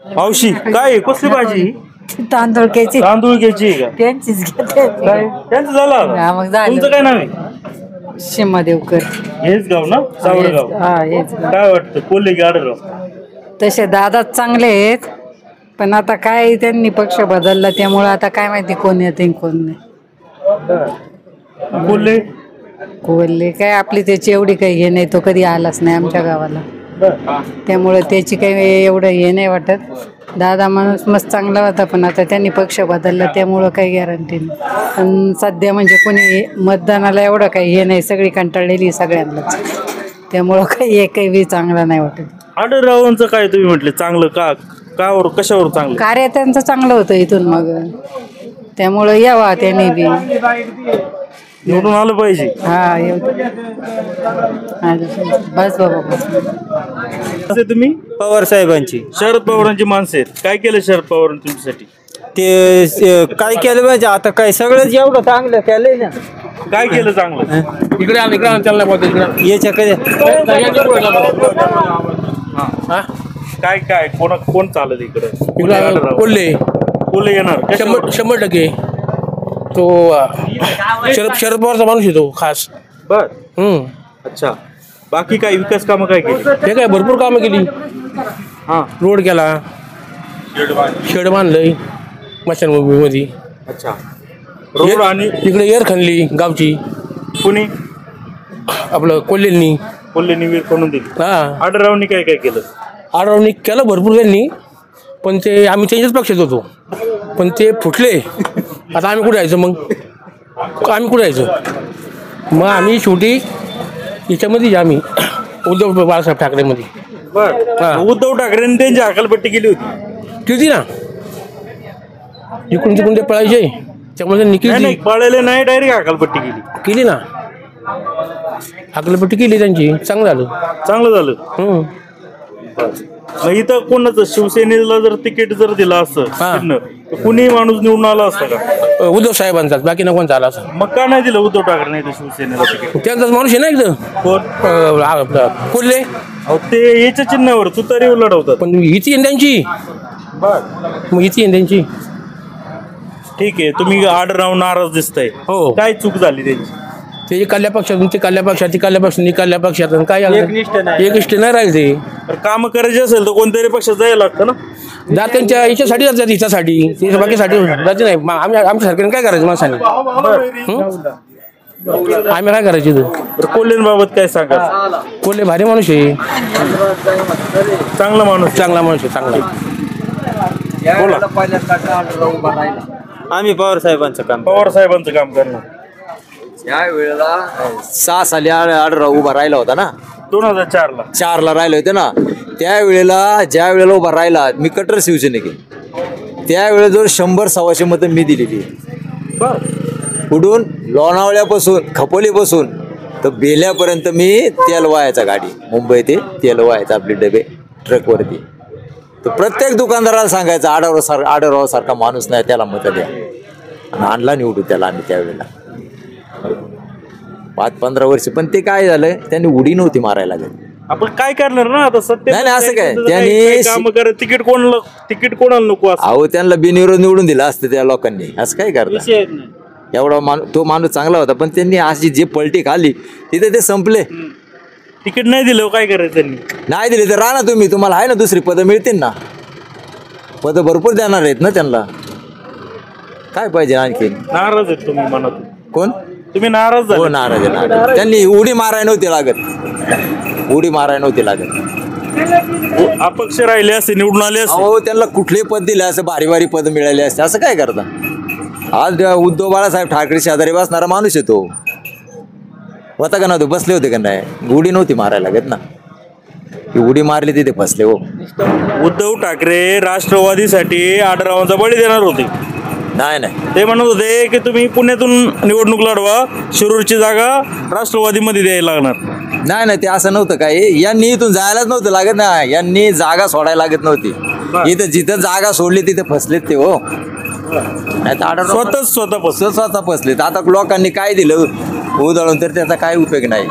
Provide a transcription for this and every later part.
मावशी काय कसली भाजी? तांदूळ घ्यायची. तांदूळ घ्यायची का? त्यांचीच घेते. त्यांचं झालं आता? मग झालं. तुमचं काय नाव आहे? शिमा देवकर. हेच गाव ना, सावरगाव. काय वाटतं कोल्हे की आडरराव? तसे दादाच चांगले आहेत, पण आता काय त्यांनी पक्ष बदलला त्यामुळे आता काय माहिती कोण येते कोण नाही. कोल्हे कोल्हे काय आपली त्याची एवढी काही हे नाही, तो कधी आलाच नाही आमच्या गावाला, त्यामुळे त्याची काही एवढं हे नाही वाटत. दादा माणूस मस्त चांगला होता, पण आता त्यांनी पक्ष बदलला त्यामुळं काही गॅरंटी नाही. पण सध्या म्हणजे कोणी मतदानाला एवढं काही हे नाही, सगळी कंटाळलेली सगळ्यांनाच, त्यामुळं काही एकही बी चांगला नाही वाटत. आडररावांचं काय तुम्ही म्हटले चांगलं का? कावर कशावर चांगलं? कार्य त्यांचं चांगलं होतं इथून, मग त्यामुळं यावा त्यांनी बी निवडून आलं पाहिजे. हा बस बाबा बस. तुम्ही पवार साहेबांची, शरद पवारांची माणसं आहेत. काय केलं शरद पवारांनी तुमच्यासाठी? ते काय केलं पाहिजे आता, काय सगळंच एवढं चांगलं केलंय ना. काय केलं चांगलं? इकडे याच्याकडे काय काय कोण चालत इकडे? कोल्हे कोल्हे येणार 100%. तो शरद पवारचा माणूस येतो खास. बर. अच्छा. बाकी काय विकास कामं काय केली? हे काय भरपूर कामं केली. हा, रोड केला, शेड बांधलंय मशानभूमीमध्ये. अच्छा. रोड आणि इकडे एअर खणली गावची. कुणी? आपलं कोल्हेंनी. कोल्हेंनी वीर करून दिली. हा, आडररावांनी काय काय केलं? आडरावनी केलं भरपूर त्यांनी, पण ते आम्ही त्यांच्याच पक्षात होतो, पण ते फुटले. आता आम्ही कुठे जायचं मग? आम्ही कुठे जायचं मग? आम्ही शेवटी याच्यामध्ये आम्ही उद्धव बाळासाहेब ठाकरेमध्ये. बर. उद्धव ठाकरेंनी त्यांची हकालपट्टी केली होती. किती ना, इकडून तिकडून ते पळायचे, त्यामुळे नाही पळायला नाही, डायरेक्ट हकालपट्टी केली ना. हकालपट्टी केली त्यांची, चांगलं झालं. मग इथं कोणाचं शिवसेनेला जर तिकीट जर दिलं असतं कुणी माणूस निवडून आला असता का? उद्धव साहेबांचाच, बाकी ना कोणचा आला असं. मग का नाही दिलं उद्धव ठाकरे शिवसेनेला तिकीट? त्यांचाच माणूस आहे ना इथं. कोण? कोल्हे. ते याच्या चिन्हावर तुतारी लढवतात. पण हिची आहे त्यांची. मग हिची आहे त्यांची. ठीक आहे, तुम्ही आडरराव नाराज दिसताय. हो. काय चूक झाली त्यांची? ते कल्ल्या पक्षातून ते कल्ल्या पक्षात, ती कल्ल्या पक्षातून कल्ल्या पक्षात, काय एकनिष्ठ नाही राहिले. ते काम करायचे असेल तर कोणत्याही पक्षात जायला लागतं ना. जात त्यांच्या याच्यासाठी जातात, हिच्यासाठी, बाकीसाठी जाते नाही. आमच्या सरकारने काय करायचं माणसाने? आम्ही काय करायचं? कोल्हेंबाबत काय सांगा? कोल्हे भारी माणूस आहे, चांगला माणूस आहे, चांगला. आम्ही पवार साहेबांचं काम करणार. या वेळेला 6 साली आडराव उभा राहिला होता ना. 2004 ला राहिले होते ना. त्यावेळेला ज्या वेळेला उभा राहिला, मी कट्टर शिवसैनिक आहे. त्यावेळेला जर 100-125 मतं मी दिलेली. कुठून? लोणावळ्यापासून, खपोलीपासून तर बेल्यापर्यंत मी तेल वाहायचा गाडी, मुंबई ते तेल वाहायचा आपले डबे ट्रकवरती. तर प्रत्येक दुकानदाराला सांगायचं आडरराव सारखा माणूस नाही, त्याला मतं द्या. आणि आणला निवडून त्याला आम्ही त्यावेळेला 5-15 वर्ष. पण ते काय झालं, त्यांनी उडी नव्हती मारायला लागत. आपण काय करणार ना आता सत्य? नाही असं काय, त्यांनी तिकीट कोणाला नको? अहो, त्यांना बिनविरोध निवडून दिलं असतं त्या लोकांनी. असं काय करतात? एवढा तो माणूस चांगला होता, पण त्यांनी अशी जी पलटी खाल्ली तिथे ते संपले. तिकीट नाही दिलं, काय करायचं त्यांनी? नाही दिले तर राहा ना तुम्ही, तुम्हाला आहे ना दुसरी पदं मिळतील ना. पदं भरपूर देणार आहेत ना त्यांना. काय पाहिजे आणखी? नाराज आहेत तुम्ही मनात? कोण? तुम्ही नाराज झाले? हो, नाराज आहे. त्यांनी उडी मारायला नव्हती लागत. अपक्ष राहिले असते, निवडून आले असते. हो, त्यांना कुठले पद दिले असं, भारी पद मिळाले असते. असं काय करता? आज उद्धव बाळासाहेब ठाकरे शेजारी बसणारा माणूस येतो होता का ना? तो बसले होते का नाही? उडी नव्हती मारायला लागत ना. उडी मारली तिथे फसले. हो, उद्धव ठाकरे राष्ट्रवादीसाठी आडरावांचा बळी देणार होते. नाही ते म्हणत होते की तुम्ही पुण्यातून निवडणूक लढवा, शिरूरची जागा राष्ट्रवादीमध्ये द्यायला लागणार. नाही ते असं नव्हतं काय. यांनी इथून जायलाच नव्हतं लागत ना. यांनी जागा सोडायला लागत नव्हती. इथं जिथं जागा सोडली तिथे फसलेत ते. हो, स्वतः फसलेत. आता लोकांनी काय दिलं उधळून, तर त्याचा काय उपयोग नाही.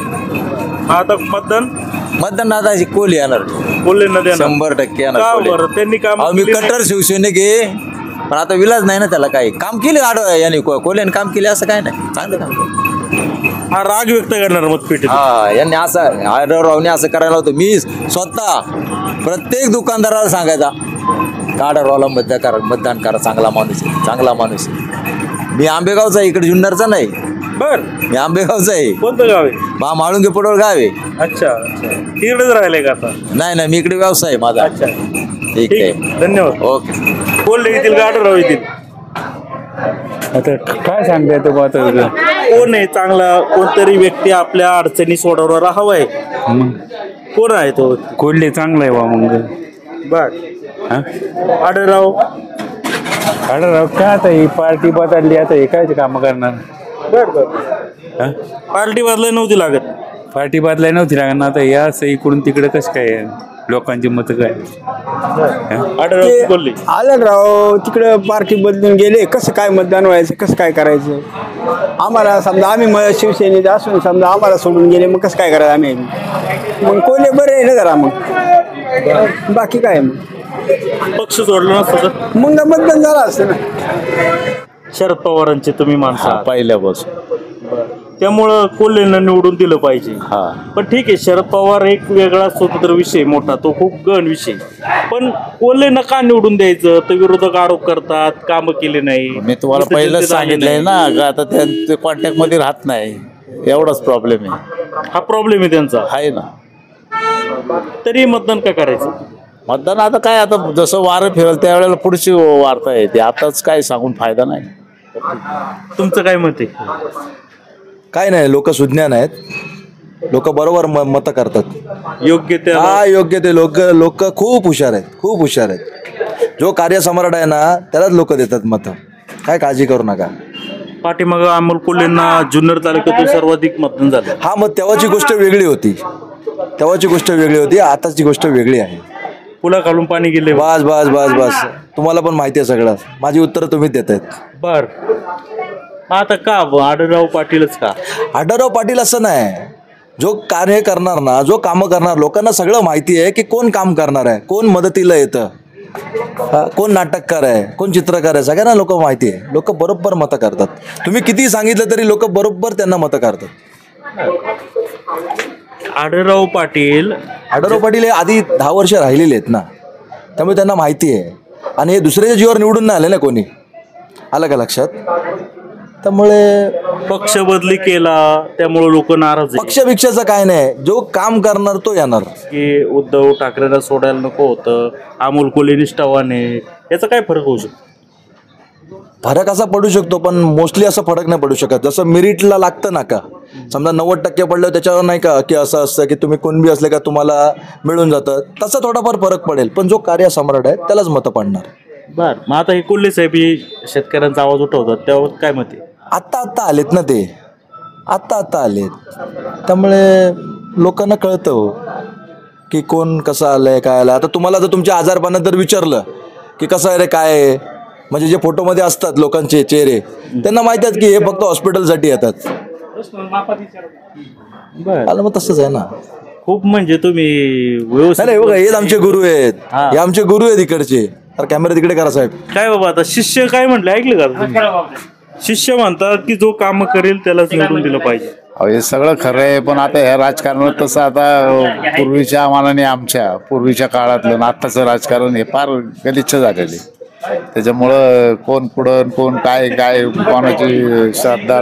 आता मतदान आता कोल्हे येणार. कोल्हेंना देणार 100% येणार का कोल्हे. बरं त्यांनी काम अहो, मी कट्टर शिवसैनिक आहे पण आता विलाज नाही ना त्याला काही काम केले याने कोल्ह्याने काम केले असं काय नाही चांगलं काम केलं. हा राग व्यक्त करणार मतपेटीत हा यांनी असं आढळरावने असं करायला होतं मी स्वतः प्रत्येक दुकानदाराला सांगायचा आढळरावला मतदान करा चांगला माणूस आहे चांगला माणूस आहे. मी आंबेगावचा आहे इकडे जुन्नरचा नाही बर मी आंबेगावचा आहे कोणतं गाव आहे माळुंगे पडवळ गाव आहे. अच्छा अच्छा तिकडेच राहिलंय का आता नाही मी इकडे व्यवसाय आहे माझा. अच्छा ठीक आहे धन्यवाद. ओके कोल्हे येतील का आढळराव येतील आता काय सांगता येतं बा आता कोण आहे चांगला कोणतरी व्यक्ती आपल्या अडचणी सोडवणारा हवाय कोण आहे तो कोल्हे चांगला आहे बा मग बर हा आढळराव राव काय आता ही पार्टी बदलली आता हे काय कामं करणार बर बर हा पार्टी बदलाय नव्हती लागत पार्टी बदलाय नव्हती लागणार आता या असं इकडून तिकडे कसं काय लोकांची मतं काय आढळराव कोल्हे आढळराव तिकडं पार्टी बदलून गेले कसं काय मतदान व्हायचं कसं काय करायचं आम्हाला समजा आम्ही शिवसेनेत असून समजा आम्हाला सोडून गेले मग कसं काय करायचं आम्ही मग कोल्हे बरे आहे ना जरा मग बाकी काय मग पक्ष सोडला नसतं तर मग मतदान झालं असतं ना. शरद पवारांचे तुम्ही माणसं आहात. पहिल्यापासून त्यामुळं कोल्हेंना निवडून दिलं पाहिजे हा पण ठीक आहे शरद पवार एक वेगळा स्वतंत्र विषय मोठा तो खूप गहन विषय पण कोल्हेंना का निवडून द्यायचं तर विरोधक आरोप करतात कामं केले नाही मी तुम्हाला इथं पहिलंच जनतेत आले सांगितलंय नाही. ना का आता ते कॉन्टॅक्ट मध्ये राहत नाही एवढाच प्रॉब्लेम आहे हा प्रॉब्लेम आहे त्यांचा आहे ना. तरी मतदान का करायचं मतदान आता काय आता जसं वारं फिरल त्यावेळेला पुढची वार्ता येते आताच काय सांगून फायदा नाही. तुमचं काय मत आहे काय नाही लोक सुज्ञान आहेत लोक बरोबर मतं करतात योग्य त्या हा योग्य ते लोक खूप हुशार आहेत जो कार्यसम्राट आहे ना त्यालाच लोक देतात मतं काय काळजी करू नका. पाठीमागं अमोल कोल्हेंना जुन्नर तालुक्यातून सर्वाधिक मतदान झालं हा मग तेव्हाची गोष्ट वेगळी होती आताची गोष्ट वेगळी आहे. पुला खालून पाणी गेले बस तुम्हाला पण माहिती आहे सगळं माझी उत्तरं तुम्हीच देत आहेत. बर आता का आढळराव पाटीलच का आढळराव पाटील असं नाही जो कार्य करणार ना जो कामं करणार लोकांना सगळं माहिती आहे की कोण काम करणार आहे कोण मदतीला येतं कोण नाटककार आहे कोण चित्रकार आहे सगळ्यांना लोक माहिती आहे लोक बरोबर मतं करतात. तुम्ही किती सांगितलं तरी लोक बरोबर त्यांना मतं करतात. आढळराव पाटील हे आधी 10 वर्ष राहिलेले आहेत ना त्यामुळे त्यांना माहिती आहे आणि हे दुसऱ्याच्या जीवावर निवडून नाही आले ना कोणी आलं का लक्षात. त्यामुळे पक्ष बदली केला त्यामुळे लोक नाराज आहे पक्षभिक्षाचं काय नाही जो काम करणार तो येणार. की उद्धव ठाकरेंना सोडायला नको होतं अमोल कोल्हे निष्ठावाने याचा काय फरक होऊ शकतो फरक असा पडू शकतो पण मोस्टली असं फरक नाही पडू शकत. जसं मेरिटला लागतं ना का समजा 90% पडलं त्याच्यावर नाही का की असं असतं की तुम्ही कोण बी असले का तुम्हाला मिळून जातं तसा थोडाफार फरक पडेल पण जो कार्यसम्राट आहे त्यालाच मतं पडणार. बर मग आता हे कोल्हे साहेब हे शेतकऱ्यांचा आवाज उठवतात त्यावर काय मत आहे आत्ता आलेत ना ते आत्ता आलेत त्यामुळे लोकांना कळतं हो की कोण कसं आलंय काय आलं. आता तुम्हाला जर तुमच्या आजारपणात जर विचारलं की कसं आहे रे काय आहे म्हणजे जे फोटोमध्ये असतात लोकांचे चेहरे त्यांना माहिती आहेत की हे फक्त हॉस्पिटलसाठी येतात आलं मग तसंच आहे ना. खूप म्हणजे तुम्ही व्यवस्थित नाही बघा हेच आमचे गुरु आहेत हे आमचे गुरु आहेत इकडचे. तर कॅमेरा तिकडे करा साहेब. काय बाबा आता शिष्य काय म्हटलं ऐकलं का तुम्ही? शिष्य म्हणतात की जो काम करेल त्यालाच निवडून दिलं पाहिजे. हे सगळं खरं आहे पण आता ह्या राजकारणात तसं आता पूर्वीच्या मानाने आमच्या पूर्वीच्या काळातलं आणि आत्ताचं राजकारण हे फार गलिच्छ झालेले त्याच्यामुळं कोण पुढं कोण काय काय कोणाची श्रद्धा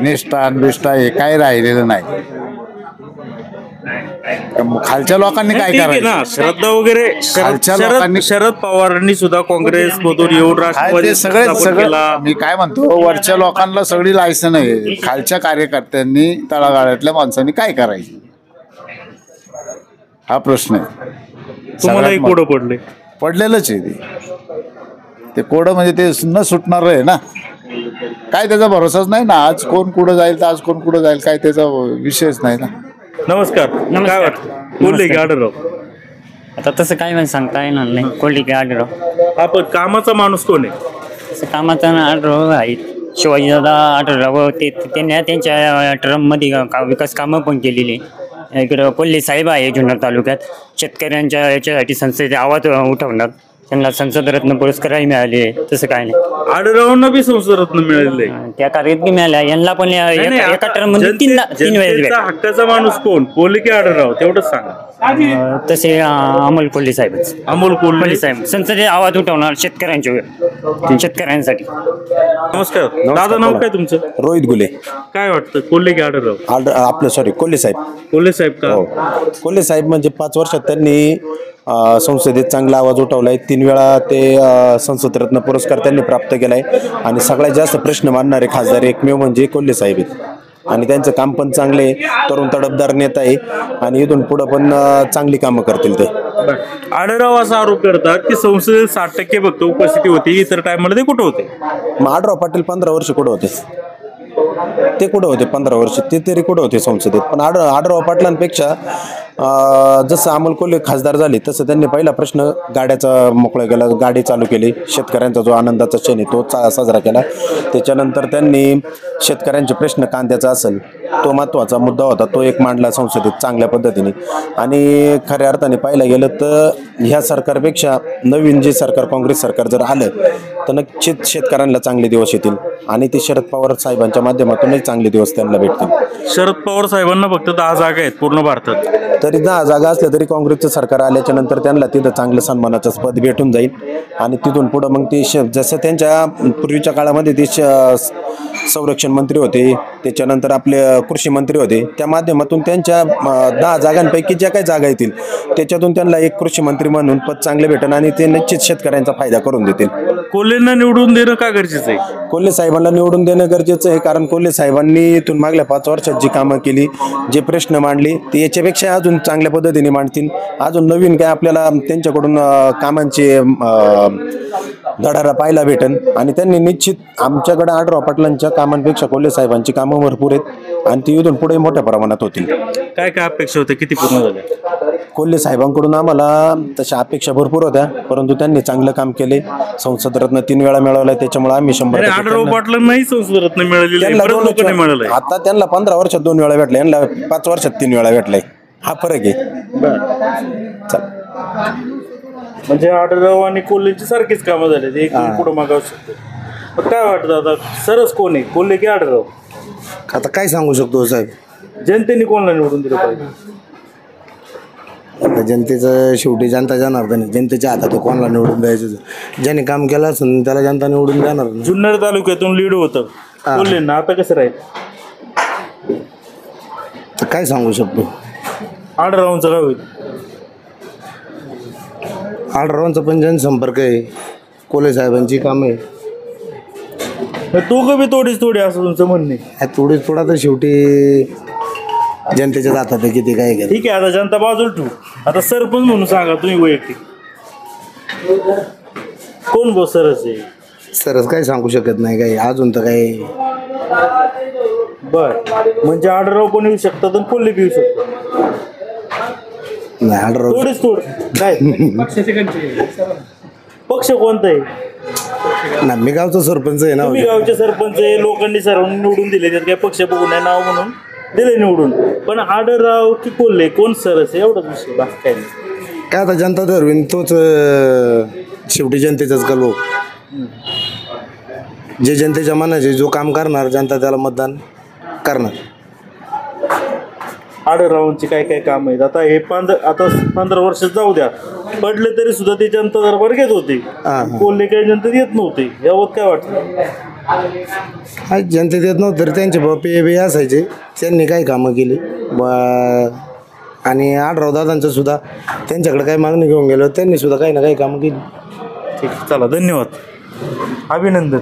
निष्ठा निष्ठा हे काही राहिलेलं नाही. खालच्या लोकांनी काय ठीक आहे करायचं ना श्रद्धा वगैरे खालच्या लोकांनी शरद पवारांनी सुद्धा काँग्रेस मधून येऊन राष्ट्रवादी ते सगळे स्थापन सगळं केला. मी काय म्हणतो वरच्या लोकांना सगळी लायसन आहे खालच्या कार्यकर्त्यांनी तळागाळातल्या माणसांनी काय करायचं हा प्रश्न आहे. तुम्हालाही सगळ्यात कोडं पडले पडलेलंच आहे ते कोडं म्हणजे ते न सुटणार आहे ना काय त्याचा भरोसाच नाही ना आज कोण कुठं जाईल तर आज कोण कुठं जाईल काय त्याचा विषयच नाही ना. नमस्कार काय वाटतं कोल्हे की आढळराव आता तसं काय पण सांगता येणार नाही कोल्हे की आढळराव आपण कामाचा माणूस कोण आहे तसं कामाचा आढळराव आहे शिवाजीदादा आढळराव ते त्यांनी त्यांच्या टर्ममध्ये विकास कामं पण केलेली इकडं कोल्हे साहेब आहे जुन्नर तालुक्यात. शेतकऱ्यांच्या याच्यासाठी संसदेचे आवाज उठवणार. त्यांना संसद रत्न पुरस्कारही मिळाले. तसं काय नाही. आढळरावांना बी संसद रत्न मिळालेलं आहे. त्या कार्यात बी मिळाल्या. यांना पण एका टर्म मध्ये तीन वेळेस जनतेचा हक्काचा माणूस कोण, कोल्हे की आढळराव, तेवढंच सांगा. तसे अमोल कोल्हे साहेबच. अमोल कोल्हे साहेब संसदेत आवाज उठवणार शेतकऱ्यांसाठी. नमस्कार दादा, नाव काय तुमचं? रोहित गुले. काय वाटतं कोल्हे की आढळराव? आपलं सॉरी कोल्हे साहेब. कोल्हे साहेब का? कोल्हे साहेब म्हणजे 5 वर्षात त्यांनी संसदेत चांगला आवाज उठवलाय. 3 वेळा ते संसद रत्न पुरस्कार त्यांनी प्राप्त केलाय आणि सगळ्यात जास्त प्रश्न मांडणारे खासदार एकमेव म्हणजे कोल्हे साहेब आहेत. आणि त्यांचं काम पण चांगले, तरुण तडफदार नेता आहे आणि इथून पुढं पण चांगली कामं करतील ते. आढळराव असा आरोप करतात की संसदेत 60% फक्त उपस्थिती होती, इतर टायमाला ते कुठं होते? मग आढळराव पाटील 15 वर्ष कुठं होते? ते कुठं होते 15 वर्ष? ते तरी कुठं होते संसदेत? पण आढळराव पाटलांपेक्षा जसं अमोल कोल्हे खासदार झाले तसं त्यांनी पहिला प्रश्न गाड्याचा मोकळा केला, गाडी चालू केली, शेतकऱ्यांचा जो आनंदाचा क्षण आहे तो साजरा केला. त्याच्यानंतर त्यांनी शेतकऱ्यांचे प्रश्न, कांद्याचा असेल तो महत्त्वाचा मुद्दा होता, तो एक मांडला संसदेत चांगल्या पद्धतीने. आणि खऱ्या अर्थाने पाहायला गेलं तर ह्या सरकारपेक्षा नवीन जे सरकार, काँग्रेस सरकार जर आलं तर नक्कीच शेतकऱ्यांना चांगले दिवस येतील आणि ते शरद पवार साहेबांच्या माध्यमातूनही चांगले दिवस त्यांना भेटतील. शरद पवार साहेबांना फक्त 10 जागा आहेत पूर्ण भारतात. तरी 10 जागा असल्या तरी काँग्रेसचं सरकार आल्याच्या नंतर त्यांना तिथं चांगलं सन्मानाचं पद भेटून जाईल आणि तिथून पुढं मग ते जसं त्यांच्या पूर्वीच्या काळामध्ये ते संरक्षण मंत्री होते, त्याच्यानंतर आपले कृषी मंत्री होते, त्या माध्यमातून त्यांच्या 10 जागांपैकी ज्या काही जागा येतील त्याच्यातून त्यांना एक कृषी मंत्री म्हणून पद चांगले भेटेल आणि ते निश्चित शेतकऱ्यांचा फायदा करून देतील. कोल्हेंना निवडून देणं का गरजेचं आहे? कोल्हे साहेबांना निवडून देणं गरजेचं आहे कारण कोल्हे साहेबांनी इथून मागल्या 5 वर्षात जी कामं केली, जे प्रश्न मांडले ते याच्यापेक्षा अजून चांगल्या पद्धतीने मांडतील. अजून नवीन काय आपल्याला त्यांच्याकडून कामांचे धडारा पाहायला भेटेल आणि त्यांनी निश्चित आमच्याकडे आढळराव पाटलांच्या कामांपेक्षा कोल्हे साहेबांची कामं भरपूर आहेत आणि ती इथून पुढे मोठ्या प्रमाणात होतील. काय काय अपेक्षा होत्या, किती पूर्ण झाल्या? कोल्हे साहेबांकडून आम्हाला तशा अपेक्षा भरपूर होत्या, परंतु त्यांनी चांगलं काम केले. संसद रत्न 3 वेळा मिळवलं, त्याच्यामुळे आम्ही 100% आढळराव पाटलांनाही संसद रत्न मिळालेलं. आता त्यांना 15 वर्षात 2 वेळा भेटले, यांना 5 वर्षात 3 वेळा भेटलाय. हा फरक आहे. म्हणजे आढळराव आणि कोल्हेची सारखीच कामं झाली, एक पुढे मागावू शकतो. पण काय वाटतं आता सरस कोण आहे, कोल्हे की आढळराव? आता काय सांगू शकतो साहेब? जनतेने कोणाला निवडून दिलं पाहिजे? आता जनतेचं शेवटी जनता जाणार नाही, जनतेच्या हातात कोणाला निवडून द्यायचं. ज्याने काम केलं असेल त्याला जनता निवडून देणार. जुन्नर तालुक्यातून लीड होतं कोल्हेंना, आता कसं राहील? तर काय सांगू शकतो? आढळरावांचं काय होईल? आढळरावांचा पण जनसंपर्क आहे, कोल्हे साहेबांची कामं आहे. दोघं बी थोडी असं तुमचं म्हणणे? थोडा तर शेवटी जनतेच्या हातात आहे किती काय केलं. ठीक आहे, आता जनता बाजूला ठेवू. आता सरपंच म्हणून सांगा तुम्ही वैयक्तिक कोण बो सरस आहे? सरस काय सांगू शकत नाही काही अजून तर काही. बर, म्हणजे आढळराव पण येऊ शकतात आणि कोल्हे बी येऊ शकतात? नाही, आढळराव पक्ष कोणता आहे? ना, मी गावचा सरपंच आहे ना. तुम्ही गावचे सरपंच आहे, लोकांनी सर्वांनी निवडून दिले, त्यात काय पक्ष बघून आहे, नाव म्हणून दिले निवडून. पण आढळराव की कोल्हे कोण सरस आहे एवढाच विषय, बाकी काय नाही. काय आता जनता ठरवीन, तोच शेवटी जनतेचाच कलो. जे जनतेच्या मनाचे जो काम करणार जनता त्याला मतदान करणार. आढळरावांची काय काय काम आहेत आता हे 15 वर्ष जाऊ द्या, पडले तरी सुद्धा ते जनता दरबार घेत होते. कोल्हे काही जनतेत येत नव्हते, यावर काय वाटतं? जनतेत येत नव्हतं तर त्यांचे बापे बे असायचे, त्यांनी काय कामं केली आणि आढळराव दादांचं सुद्धा त्यांच्याकडे काही मागणी घेऊन गेलो, त्यांनी सुद्धा काही ना काही कामं केली. ठीक, चला धन्यवाद, अभिनंदन.